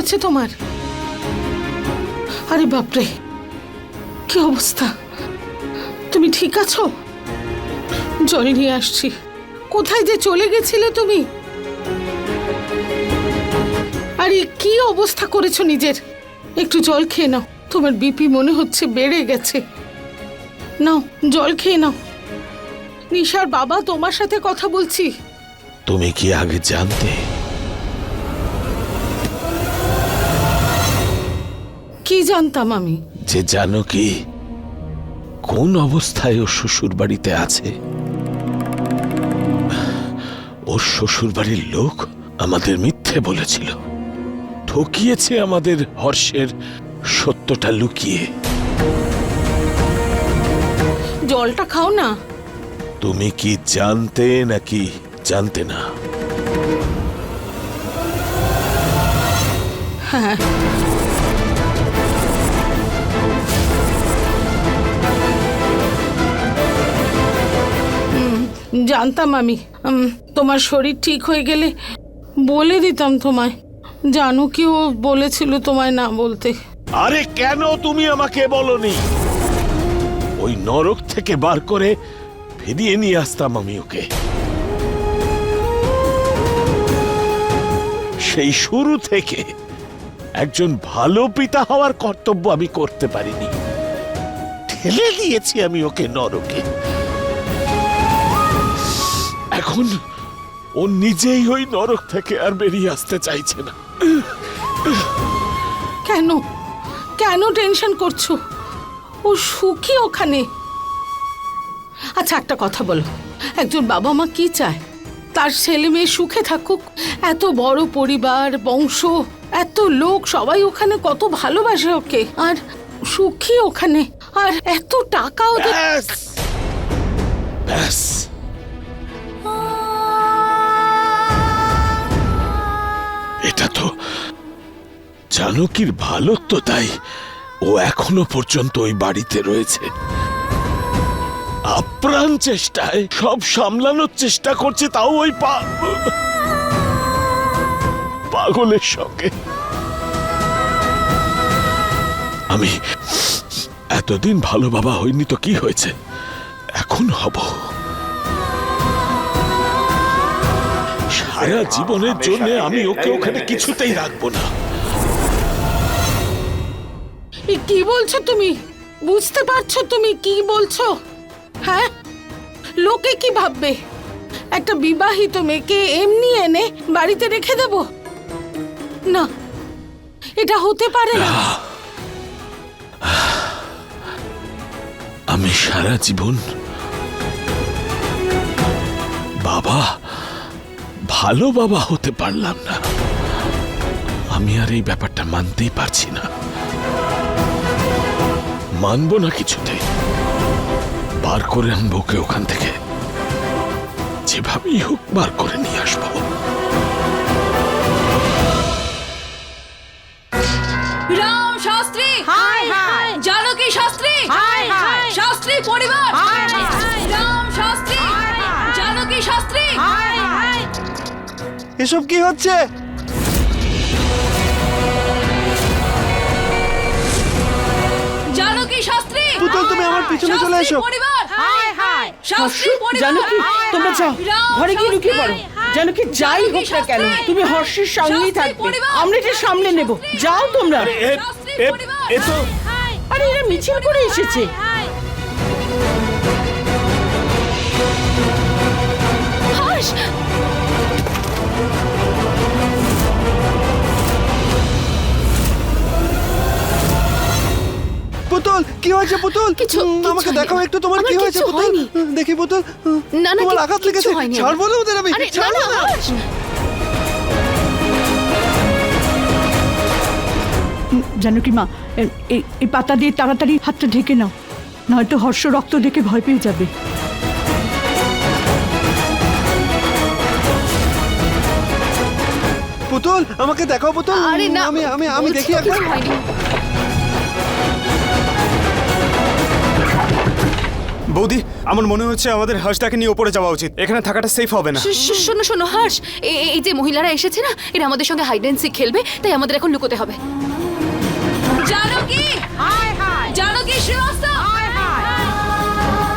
হয়েছে তোমার? আরে বাপরে, কি অবস্থা! তুমি ঠিক আছো? জল নিয়ে আসছি। কোথায় যে চলে গেছিলে তুমি? আরে কি অবস্থা করেছো নিজের! একটু জল খেয়ে নাও, তোমার বিপি মনে হচ্ছে বেড়ে গেছে। নাও জল খেয়ে নাও। নিশার বাবা তোমার সাথে কথা বলছি। তুমি কি আগে জানতে? কি জানতাম আমি? যে জানো কি কোন অবস্থায় ওর শ্বশুর বাড়িতে আছে? ওর শ্বশুর বাড়ির লোক আমাদের মিথ্যে বলেছিল, ঠকিয়েছে আমাদের হর্ষের সত্যটা লুকিয়ে। জলটা খাও না। তুমি কি জানতে নাকি জানতে না? হ্যাঁ, জানতাম আমি। তোমার শরীর ঠিক হয়ে গেলে বলে দিতাম তোমায়। জানো কি ও বলেছিল তোমায় না বলতে। আরে কেন তুমি আমাকে বলনি? ওই নরক থেকে বার করে ফিরিয়ে নিয়ে আসতাম আমি ওকে। সেই শুরু থেকে একজন ভালো পিতা হওয়ার কর্তব্য আমি করতে পারিনি, ঠেলে দিয়েছি আমি ওকে নরকে। এখন ও নিজেই ওই নরক থেকে আর বেরিয়ে আসতে চাইছে না। কেন কেন টেনশন করছো? ও সুখী ওখানে। আচ্ছা একটা কথা বলো, একজন বাবা মা কি চায়? তার ছেলে মেয়ে সুখে থাকুক। এত বড় পরিবার, বংশ, এত লোক, সবাই ওখানে কত ভালোবাসে ওকে, আর সুখী ওখানে, আর এত টাকা ওদের। ব্যাস ব্যাস, এটা তো জানকীর ভালো তো, তাই ও এখনো পর্যন্ত ওই বাড়িতে রয়েছে। আপ্রাণ চেষ্টায় সব সামলানোর চেষ্টা করছে, তাও ওই পাগলের সঙ্গে। আমি এতদিন ভালো বাবা হইনি তো কি হয়েছে, এখন হব। সারা জীবনের জন্য আমি ওকে ওখানে কিছুতেই রাখবো না। কি বলছো তুমি? বুঝতে পারছো তুমি কি বলছো? হ্যাঁ, লোকে কি ভাববে? একটা বিবাহিত মেয়েকে এমনি এনে বাড়িতে রেখে দেব? না, এটা হতে পারে না। আমি সারা জীবন বাবা, ভালো বাবা হতে পারলাম না। আমি আর এই ব্যাপারটা মানতেই পারছি না, মানবো না কিছুতেই। বার করে আনবো ওকে ওখান থেকে, যেভাবেই হোক বার করে নিয়ে আসবো। Ram Shastri, hi hi. Janaki Shastri, hi hi. Shastri পরিবার, hi hi. Ram Shastri, Janaki Shastri. Hi hi. এসব কি হচ্ছে? জানকী শাস্ত্রী, পুতুল, তুমি আমার পিছনে চলে শাস্ত্রী এসো। পরিবার, হাই হাই। শাস্ত্রী পরিবার। জানকী, তোমরা যাও, রাম ঘরে গিয়ে লুকিয়ে শাস্ত্রী, পড়ো। জানকী, যাই হোক না কেন তুমি হর্ষের সঙ্গেই থাকবে, আমরা এটা সামনে নেব। যাও তোমরা। শাস্ত্রী পরিবার। আরে এরা মিছিল করে এসেছে। হর্ষ, পুতুল, কি হয়েছে পুতুল? কিছু আমাকে হয়নি। দেখাও একটু, তোমার আমার কি হয়েছে কিচ্ছু পুতুল? হয়নি। দেখি পুতুল, না, না, তোমার আঘাত কিচ্ছু লেগেছে। হয়নি আমার। ছাড়বো না ওদের আমি, আরে, না, ছাড়বো না, না। হর্ষ। জানকী মা, এই পাতা দিয়ে তাড়াতাড়ি হাতটা ঢেকে নাও, নয়তো হর্ষ রক্ত দেখে ভয় পেয়ে যাবে। পুতুল, আমাকে দেখাও পুতুল। আরে না, আমি দেখি বলছি তো একবার। কিছু হয়নি। বৌদি আমার মনে হচ্ছে আমাদের হাঁসটাকে নিয়ে ওপরে যাওয়া উচিত, এখানে থাকাটা সেফ হবে না। শোনো শোনো হর্ষ, এই যে মহিলারা এসেছে না, এরা আমাদের সঙ্গে হাইড অ্যান্ড সিক খেলবে, তাই আমাদের এখন লুকোতে হবে। জানকী, জানকী শ্রীবাস্তব,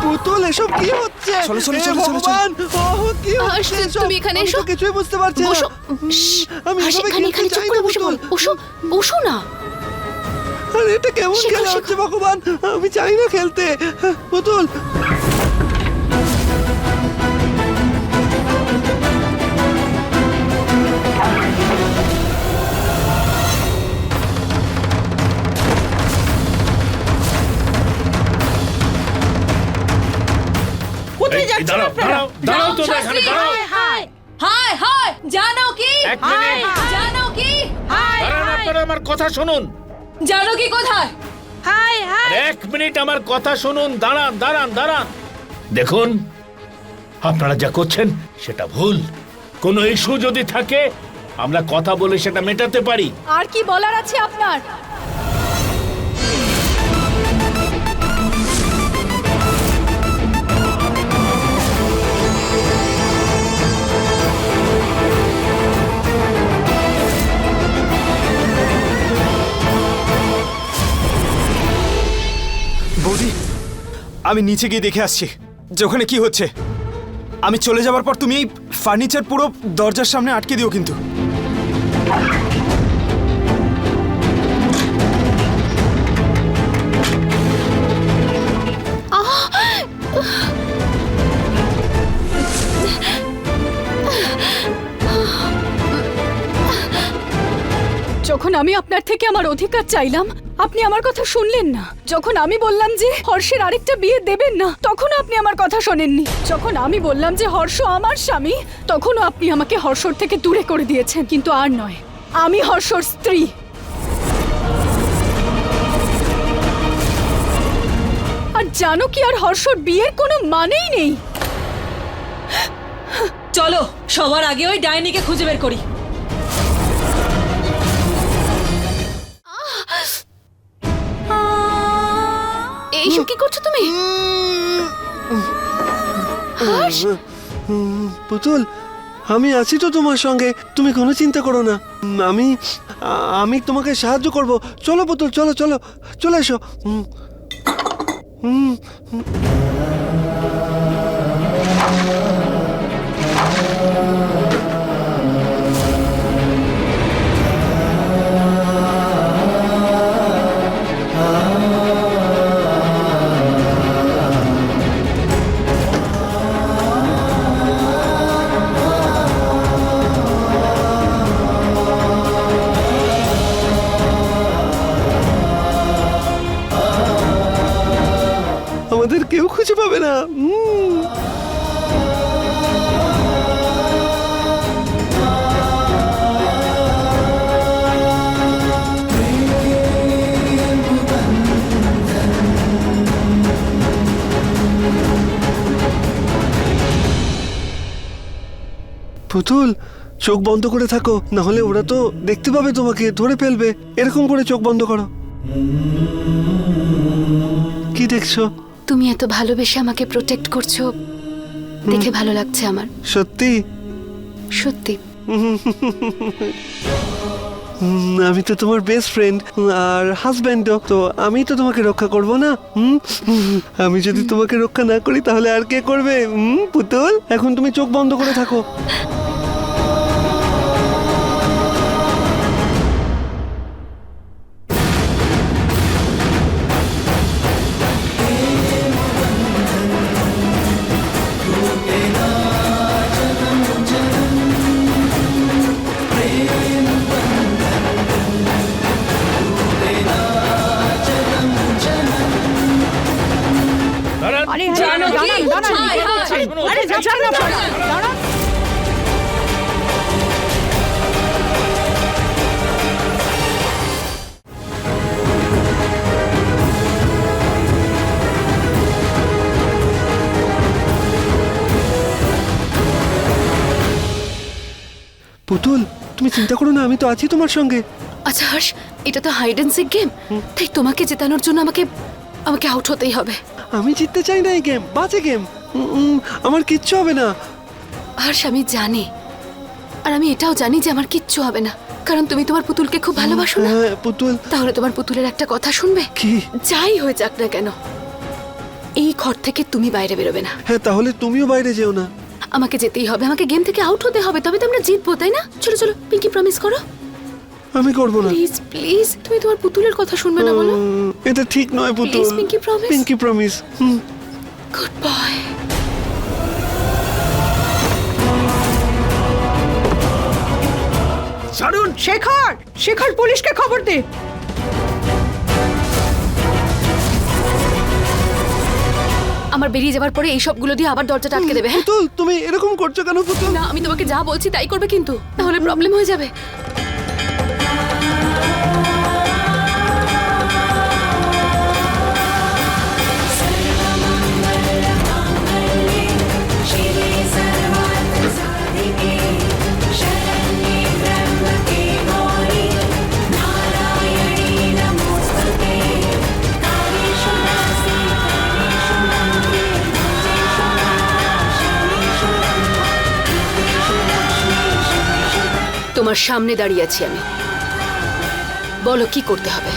পুতুল এসব কি হচ্ছে? চলো, চলো, হে চলো, চলো, চলো। ভগবান! ওহ, কি হচ্ছে আহ, এসব? তুমি এখানে আমি তো এসো। কিছুই বুঝতে পারছি না। বসো। আমি হর্ষ, এভাবে এখানে খেলতে এখানে চুপ চাই করে না, বসে বল। পুতুল। বসো বসো না। আরে এটা কেমন শেখো, খেলা শেখো। হচ্ছে ভগবান? আমি চাই না খেলতে। পুতুল কোথায় যাচ্ছেন দাঁড়াও আপনারা? দাঁড়াও দাঁড়াও, তোমরা এখানে দাঁড়াও। হাই হাই হাই জানকী, এক মিনিট। জানকী, দাঁড়ান, আপনারা আমার কথা শুনুন। জানকী কোথায়? এক মিনিট আমার কথা শুনুন। দাঁড়ান দাঁড়ান দাঁড়ান। দেখুন, আপনারা যা করছেন সেটা ভুল। কোনো ইস্যু যদি থাকে আমরা কথা বলে সেটা মেটাতে পারি। আর কি বলার আছে আপনার? বৌদি আমি নিচে গিয়ে দেখে আসছি যে ওখানে কি হচ্ছে। আমি চলে যাওয়ার পর তুমি এই ফার্নিচার পুরো দরজার সামনে আটকে দিও কিন্তু। যখন আমি আপনার থেকে আমার অধিকার চাইলাম, আপনি আমার কথা শুনলেন না। যখন আমি বললাম যে হর্ষের আরেকটা বিয়ে দেবেন না, তখন আপনি আমার কথা শোনেননি। যখন আমি বললাম যে হর্ষ আমার স্বামী, তখনও আপনি আমাকে হর্ষর থেকে দূরে করে দিয়েছেন। কিন্তু আর নয়, আমি হর্ষর স্ত্রী। আর জানো কি, আর হর্ষর বিয়ের কোনো মানেই নেই। চলো সবার আগে ওই ডাইনিকে খুঁজে বের করি। এইসব কি করছো তুমি? হর্ষ, পুতুল আমি আছি তো তোমার সঙ্গে, তুমি কোনো চিন্তা করো না। আমি তোমাকে সাহায্য করব। চলো পুতুল, চলো চলো চলে এসো। আমাদের কেউ খুঁজে পাবে না। পুতুল চোখ বন্ধ করে থাকো, না হলে ওরা তো দেখতে পাবে, তোমাকে ধরে ফেলবে। এরকম করে চোখ বন্ধ করো। কি দেখছো? তুমি এত ভালোবেসে আমাকে প্রোটেক্ট করছো, দেখে ভালো লাগছে আমার। সত্যি? সত্যি। আমি তো তোমার বেস্ট ফ্রেন্ড আর হাজব্যান্ডও, তো আমি তো তোমাকে রক্ষা করব না? আমি যদি তোমাকে রক্ষা না করি তাহলে আর কে করবে? পুতুল এখন তুমি চোখ বন্ধ করে থাকো। দাঁড়ান। আরে জানকী, দাঁড়ান, দাঁড়ান, হাই, কি হাই। করছেন? শুনুন, আরে যাচ্ছেন না, দাঁড়ান। পুতুল তুমি চিন্তা করো না, আমি তো আছি তোমার সঙ্গে। আচ্ছা হর্ষ, এটা তো হাইড অ্যান্ড সিক গেম, তাই তোমাকে জেতানোর জন্য আমাকে আমাকে আউট হতেই হবে। আমি জিততে চাই না এই গেম, বাজে গেম। আমার কিচ্ছু হবে না। হর্ষ, আমি জানি, আর আমি এটাও জানি যে আমার কিচ্ছু হবে না, কারণ তুমি তোমার পুতুলকে খুব ভালোবাসো না। হ্যাঁ পুতুল। তাহলে তোমার পুতুলের একটা কথা শুনবে? কি? যাই হয়ে যাক না কেন, এই ঘর থেকে তুমি বাইরে বেরোবে না। হ্যাঁ তাহলে তুমিও বাইরে যেও না। আমাকে যেতেই হবে, আমাকে গেম থেকে আউট হতে হবে, তবে তো আমরা জিতবো, তাই না? চলো চলো, পিঙ্কি প্রমিস করো। আমি করব না। প্লিজ প্লিজ, তুমি তোমার পুতুলের কথা শুনবে না বলো? এটা ঠিক নয় পুতুল। Please pinky promise. Pinky promise. Good boy. ছাড়ুন। শেখর, শেখর পুলিশকে খবর দে। আমার বেরিয়ে যাবার পরে এই সবগুলো দিয়ে আবার দরজাটা আটকে দেবে, হ্যাঁ? পুতুল তুমি এরকম করছো কেন পুতুল? না, আমি তোমাকে যা বলছি তাই করবে, কিন্তু তাহলে প্রবলেম হয়ে যাবে। তোমার সামনে দাঁড়িয়ে আছি আমি, বলো কি করতে হবে?